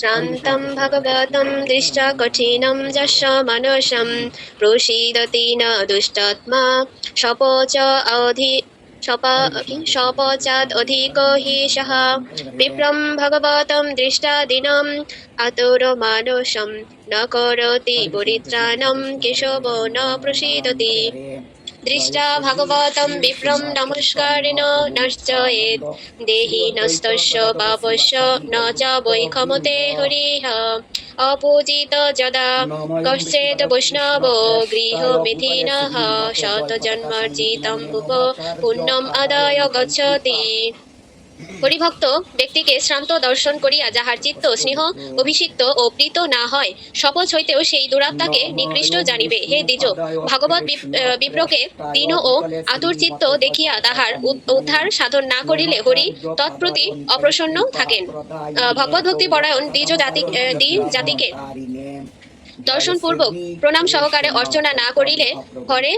श्रान्तं भगवतं दृष्ट्वा कठिनं यस्य मनसं प्रसीदति न दुष्टात्मा शपोच अधि शपचादधिको हि सः विप्रं भगवतं दृष्ट्वा दीनम् आतुरमानसं न करोति परित्राणं केशवो न प्रसीदति दृष्टा भगवतं विप्रं नमस्कारेण नश्चयेत् देहि नस्तस्य पापस्य न च वै क्षमते हरिः अपूजित यदा कश्चित् वैष्णवो गृहमिथिनः शतजन्मार्जितं पुण्यम् आदाय गच्छति। হরিভক্ত ব্যক্তিকে শ্রান্ত দর্শন করিয়া যাহার চিত্ত স্নেহ অভিষিক্ত ও প্রীত না হয় শপথ হইতেও সেই দুরাত্মাকে নিকৃষ্ট জানিবে। হে দ্বিজ, ভাগবত বিপ্রকে দীন ও আতুর চিত্ত দেখিয়া তাহার উদ্ধার সাধন না করিলে হরি তৎপ্রতি অপ্রসন্ন থাকেন। ভগবত ভক্তি পরায়ণ দ্বিজ জাতিকে দর্শন পূর্বক প্রণাম সহকারে অর্চনা না করিলে হরে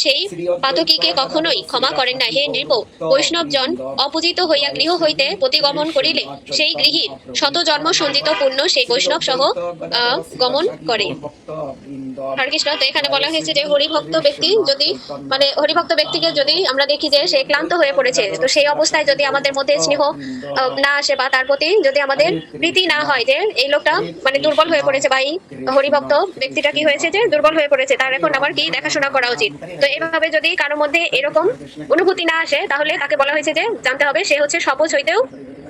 সেই পাতকীকে কখনোই ক্ষমা করেন না। হে নৃপ, বৈষ্ণবজন অপূজিত হইয়া গৃহ হইতে প্রতিগমন করিলে সেই গৃহীর শত জন্ম সঞ্চিত পুণ্য সেই বৈষ্ণব সহ গমন করে। হরে কৃষ্ণ। তো এখানে বলা হয়েছে যে হরিভক্ত ব্যক্তি যদি হরিভক্ত ব্যক্তিকে যদি আমরা দেখি যে সে ক্লান্ত হয়ে পড়েছে, তো সেই অবস্থায় যদি আমাদের মধ্যে স্নেহ না আসে বা তার প্রতি যদি আমাদের প্রীতি না হয় যে এই লোকটা দুর্বল হয়ে পড়েছে বা এই হরিভক্ত ব্যক্তিটা কি হয়েছে যে দুর্বল হয়ে পড়েছে, তার এখন আমার কি দেখাশোনা করা উচিত। তো এইভাবে যদি কারোর মধ্যে এরকম অনুভূতি না আসে তাহলে তাকে বলা হয়েছে যে জানতে হবে সে হচ্ছে শপথ হইতেও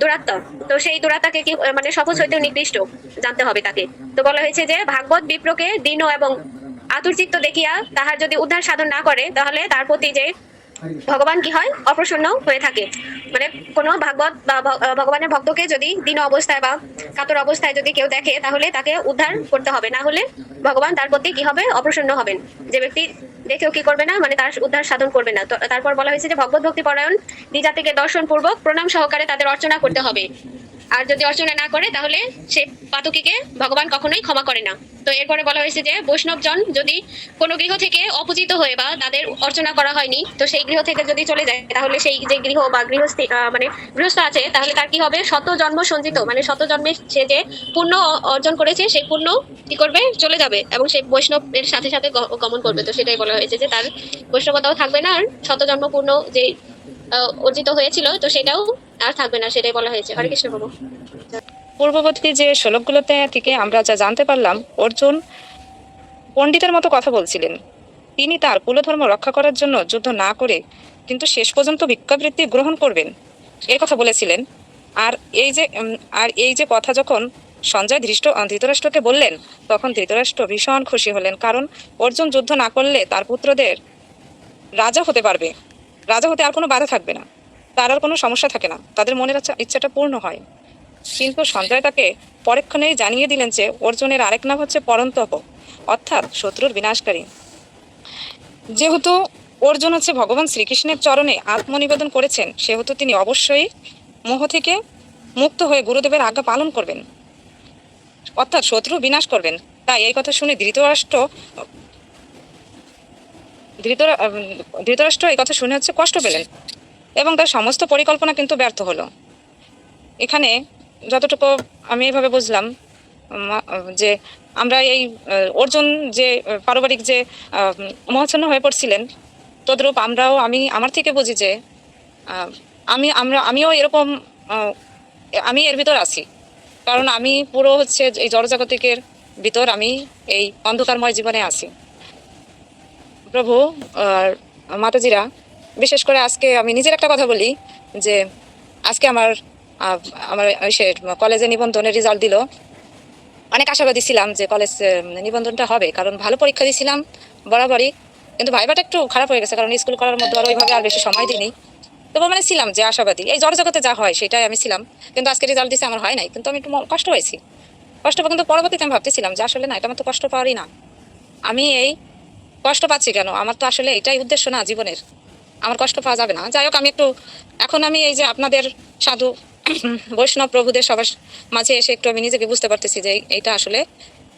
দুরাত্মা। তো সেই দুরাত্মাকে কি শপথ হইতেও নিকৃষ্ট জানতে হবে তাকে। তো বলা হয়েছে যে ভাগবত বিপ্রকে দীন এবং আতুরচিত্ত দেখিয়া তাহার যদি উদ্ধার সাধন না করে তাহলে তার প্রতি যে ভগবান কি হয় অপ্রসন্ন হয়ে থাকে। কোনো ভাগবত বা ভগবানের ভক্তকে যদি দীন অবস্থায় বা কাতর অবস্থায় যদি কেউ দেখে তাহলে তাকে উদ্ধার করতে হবে, না হলে ভগবান তার প্রতি কি হবে অপ্রসন্ন হবেন। যে ব্যক্তি দেখেও কি করবে না তার উদ্ধার সাধন করবে না। তো তারপর বলা হয়েছে যে ভগবত ভক্তি পরায়ণ দ্বিজাতিকে দর্শন পূর্বক প্রণাম সহকারে তাদের অর্চনা করতে হবে। আর যদি অর্চনা না করে তাহলে সে পাতকীকে ভগবান কখনোই ক্ষমা করে না। তো এরপরে বলা হয়েছে যে বৈষ্ণবজন যদি কোনো গৃহ থেকে অপূজিত হয়ে বা তাদের অর্চনা করা হয়নি, তো সেই গৃহ থেকে যদি চলে যায় তাহলে সেই যে গৃহ বা গৃহস্থী গৃহস্থ আছে তাহলে তার কি হবে শত জন্ম সঞ্চিত শত জন্মে সে যে পুণ্য অর্জন করেছে সেই পুণ্য কি করবে চলে যাবে এবং সেই বৈষ্ণবের সাথে সাথে গমন করবে। তো সেটাই বলা হয়েছে যে তার বৈষ্ণবতাও থাকবে না আর শত জন্ম পূর্ণ যে অর্জিত হয়েছিল তো সেটাও আর থাকবে না, সেটাই বলা হয়েছে। হরে কৃষ্ণ প্রভু। পূর্ববর্তী যে শ্লোকগুলোতে থেকে আমরা যা জানতে পারলাম, অর্জুন পণ্ডিতের মতো কথা বলছিলেন। তিনি তার কুলধর্ম রক্ষা করার জন্য যুদ্ধ না করে কিন্তু শেষ পর্যন্ত ভিক্ষাবৃত্তি গ্রহণ করবেন এর কথা বলেছিলেন। আর এই যে কথা যখন সঞ্জয় ধৃতরাষ্ট্রকে বললেন তখন ধৃতরাষ্ট্র ভীষণ খুশি হলেন, কারণ অর্জুন যুদ্ধ না করলে তার পুত্রদের রাজা হতে পারবে, রাজা হতে আর কোনো বাধা থাকবে না, তার আর কোনো সমস্যা থাকে না, তাদের মনের ইচ্ছাটা পূর্ণ হয়। কিন্তু সঞ্জয় তাকে পরক্ষণেই জানিয়ে দিলেন যে অর্জুনের আরেক নাম হচ্ছে পরন্তপ, অর্থাৎ শত্রুর বিনাশকারী। যেহেতু অর্জুন হচ্ছে ভগবান শ্রীকৃষ্ণের চরণে আত্মনিবেদন করেছেন, সেহেতু তিনি অবশ্যই মোহ থেকে মুক্ত হয়ে গুরুদেবের আজ্ঞা পালন করবেন, অর্থাৎ শত্রু বিনাশ করবেন। তাই এই কথা শুনে ধৃতরাষ্ট্র এই কথা শুনে হচ্ছে কষ্ট পেলেন এবং তার সমস্ত পরিকল্পনা কিন্তু ব্যর্থ হলো। এখানে যতটুকু আমি এইভাবে বুঝলাম যে আমরা এই অর্জুন যে পারিবারিক যে মোহাচ্ছন্ন হয়ে পড়ছিলেন, তদ্রূপ আমার থেকে বুঝি যে আমিও এরকম আমি এর ভিতর আছি, কারণ আমি পুরো হচ্ছে এই জড়জাগতিকের ভিতর আমি এই অন্ধকারময় জীবনে আছি। প্রভু মাতাজিরা, বিশেষ করে আজকে আমি নিজের একটা কথা বলি যে আজকে আমার কলেজে নিবন্ধনের রেজাল্ট দিল। অনেক আশাবাদী ছিলাম যে কলেজ নিবন্ধনটা হবে, কারণ ভালো পরীক্ষা দিয়েছিলাম বরাবরই, কিন্তু ভাইবাটা একটু খারাপ হয়ে গেছে, কারণ স্কুল করার মধ্যে আর ওইভাবে আর বেশি সময় দিইনি। তবু ছিলাম যে আশাবাদী, এই জড়জগতে যা হয় সেটাই আমি ছিলাম। কিন্তু আজকে রেজাল্ট দিয়েছে আমার হয় নাই, কিন্তু আমি একটু কষ্ট হয়েছি। কিন্তু পরবর্তীতে আমি ভাবতেছিলাম যে আসলে না, এটা আমার তো কষ্ট পাওয়ারই না, আমি এই কষ্ট পাচ্ছি কেন, আমার তো আসলে এটাই উদ্দেশ্য না জীবনের, আমার কষ্ট পাওয়া যাবে না। যাই হোক, এখন আমি এই যে আপনাদের সাধু বৈষ্ণব প্রভুদের সবার মাঝে এসে একটু আমি নিজেকে বুঝতে পারতেছি যে এইটা আসলে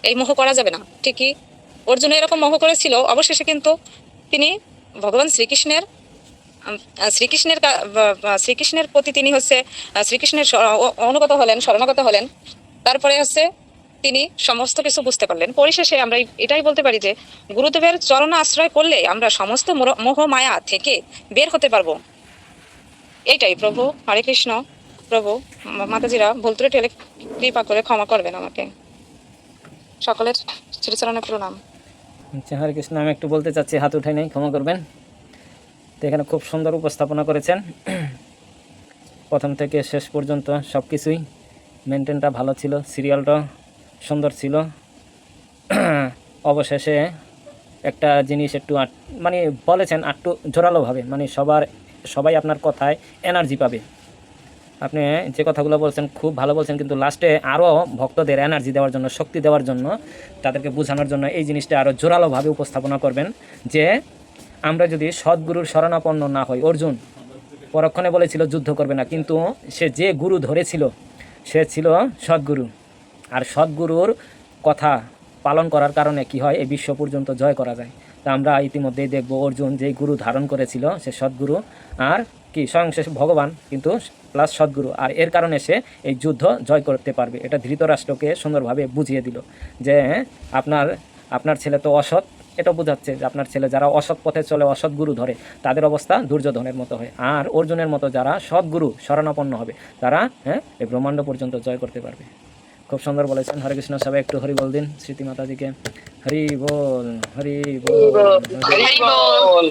এই মোহ করা যাবে না। ঠিকই অর্জুন এরকম মোহ করেছিল, অবশেষে কিন্তু তিনি ভগবান শ্রীকৃষ্ণের প্রতি তিনি হচ্ছে শ্রীকৃষ্ণের অনুগত হলেন, শরণাগত হলেন তারপরে হচ্ছে তিনি সমস্ত কিছু বুঝতে পারলেন। পরিশেষে আমরা এটাই বলতে পারি যে গুরুদেবের চরণ আশ্রয় করলে আমরা সমস্ত মোহ মায়া থেকে বের হতে পারবো। এইটাই। প্রভু হরে কৃষ্ণ। প্রভু মাতাজিরা ভুল ত্রুটি হলে কৃপা করে ক্ষমা করবেন আমাকে। সকলের শ্রীচরণে প্রণাম। আচ্ছা, হরে কৃষ্ণ। আমি একটু বলতে চাচ্ছি, হাত উঠাই নাই, ক্ষমা করবেন। তো এখানে খুব সুন্দর উপস্থাপনা করেছেন, প্রথম থেকে শেষ পর্যন্ত সব কিছুই। মেনটেনটা ভালো ছিল, সিরিয়ালটা সুন্দর ছিল। অবশেষে একটা জিনিস একটু মানে বলেছেন একটু জোরালোভাবে, মানে সবাই আপনার কথায় এনার্জি পাবে। আপনি যে কথাগুলো বলছেন খুব ভালো বলছেন, কিন্তু লাস্টে আরও ভক্তদের এনার্জি দেওয়ার জন্য, শক্তি দেওয়ার জন্য, তাদেরকে বোঝানোর জন্য এই জিনিসটা আরও জোরালোভাবে উপস্থাপনা করবেন যে আমরা যদি সদ্গুরুর শরণাপন্ন না হই। অর্জুন পরক্ষণে বলেছিল যুদ্ধ করবে না, কিন্তু সে যে গুরু ধরেছিল সে ছিল সদ্গুরু। আর সদ্গুরুর কথা পালন করার কারণে কি হয়, এই বিশ্ব পর্যন্ত জয় করা যায়। তা আমরা ইতিমধ্যেই দেখব অর্জুন যেই গুরু ধারণ করেছিল সে সদ্গুরু, আর কি স্বয়ং সে ভগবান কিন্তু প্লাস সদ্গুরু, আর এর কারণে সে এই যুদ্ধ জয় করতে পারবে। এটা ধৃতরাষ্ট্রকে সুন্দরভাবে বুঝিয়ে দিল যে আপনার ছেলে তো অসৎ। এটা বোঝাচ্ছে যে আপনার ছেলে যারা অসৎ পথে চলে, অসৎ গুরু ধরে, তাদের অবস্থা দুর্যোধনের মতো হয়। আর অর্জুনের মতো যারা সদ্গুরু শরণাপন্ন হবে তারা এই ব্রহ্মাণ্ড পর্যন্ত জয় করতে পারবে। খুব সুন্দর বলেছেন। হরে কৃষ্ণ। সবাই একটু হরি বল দিন স্মৃতি মাতাজিকে। হরি বল, হরি বল।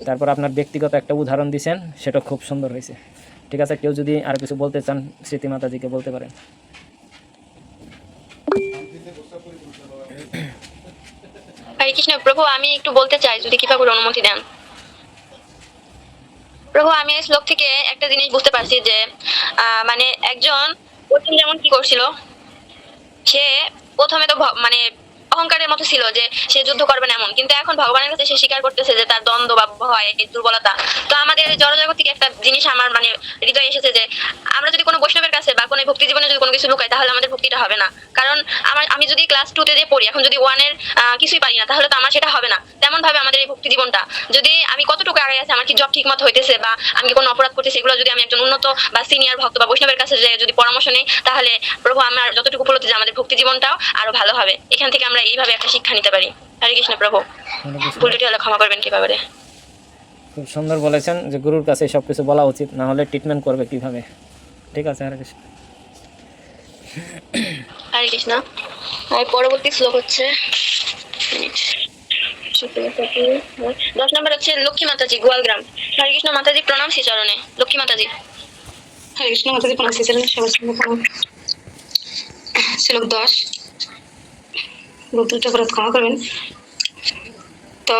তারপর আপনার ব্যক্তিগত একটা উদাহরণ দিয়েছেন, সেটা খুব সুন্দর হয়েছে। ঠিক আছে, কেউ যদি আর কিছু বলতে চান স্মৃতি মাতাজিকে বলতে পারেন। হরে কৃষ্ণ। প্রভু আমি একটু বলতে চাই, যদি কৃপা করে অনুমতি দেন। প্রভু আমি এই শ্লোক থেকে একটা জিনিস বুঝতে পারছি যে মানে একজন অর্জুন যেমন কি করছিল, সে প্রথমে তো মানে অহংকারের মতো ছিল যে সে যুদ্ধ করবে না এমন, কিন্তু এখন ভগবানের কাছে সে স্বীকার করতেছে যে তার দ্বন্দ্ব বা ভয়, এই দুর্বলতা। তো আমাদের জড়জাগতিক একটা জিনিস আমার মানে হৃদয়ে এসেছে যে আমরা যদি কোনো বৈষ্ণবের কাছে বা কোনো ভক্তি জীবনে যদি কোনো কিছু লুকাই, তাহলে আমাদের ভক্তিটা হবে না। কারণ আমি যদি ক্লাস 2-তে যে পড়ি, এখন যদি 1-এর কিছুই পারি না, তাহলে তো আমার সেটা হবে না। তেমন ভাবে আমাদের এই ভক্তি জীবনটা, যদি আমি কতটুকু আগে আছে, আমার কি জব ঠিক মতো হইতেছে বা আমি কোনো অপরাধ করতেছি, এগুলো যদি আমি একজন উন্নত বা সিনিয়র ভক্ত বা বৈষ্ণবের কাছে যদি পরামর্শ নেই, তাহলে প্রভু আমার যতটুকু উপলব্ধি যে আমাদের ভক্তি জীবনটাও আরো ভালো হবে। এখান থেকে আমরা এইভাবে একটা শিক্ষা নিতে পারি। হরে কৃষ্ণ। প্রভু ভুলটি হলে ক্ষমা করবেন কিভাবে। খুব সুন্দর বলেছেন যে গুরুর কাছে সব কিছু বলা উচিত, না হলে ট্রিটমেন্ট করবে কিভাবে। ঠিক আছে, হরে কৃষ্ণ। হরে কৃষ্ণ। আর পরবর্তী শ্লোক হচ্ছে 10 নম্বর হচ্ছে লক্ষ্মী মাতাজি, গোয়ালগ্রাম। হরে কৃষ্ণ মাতাজি প্রণাম শ্রী চরণে। লক্ষ্মী মাতাজি। হরে কৃষ্ণ মাতাজি প্রণাম শ্রী চরণে। শ্লোক 10। ভুল ত্রুটি অপরাধ ক্ষমা করবেন। তো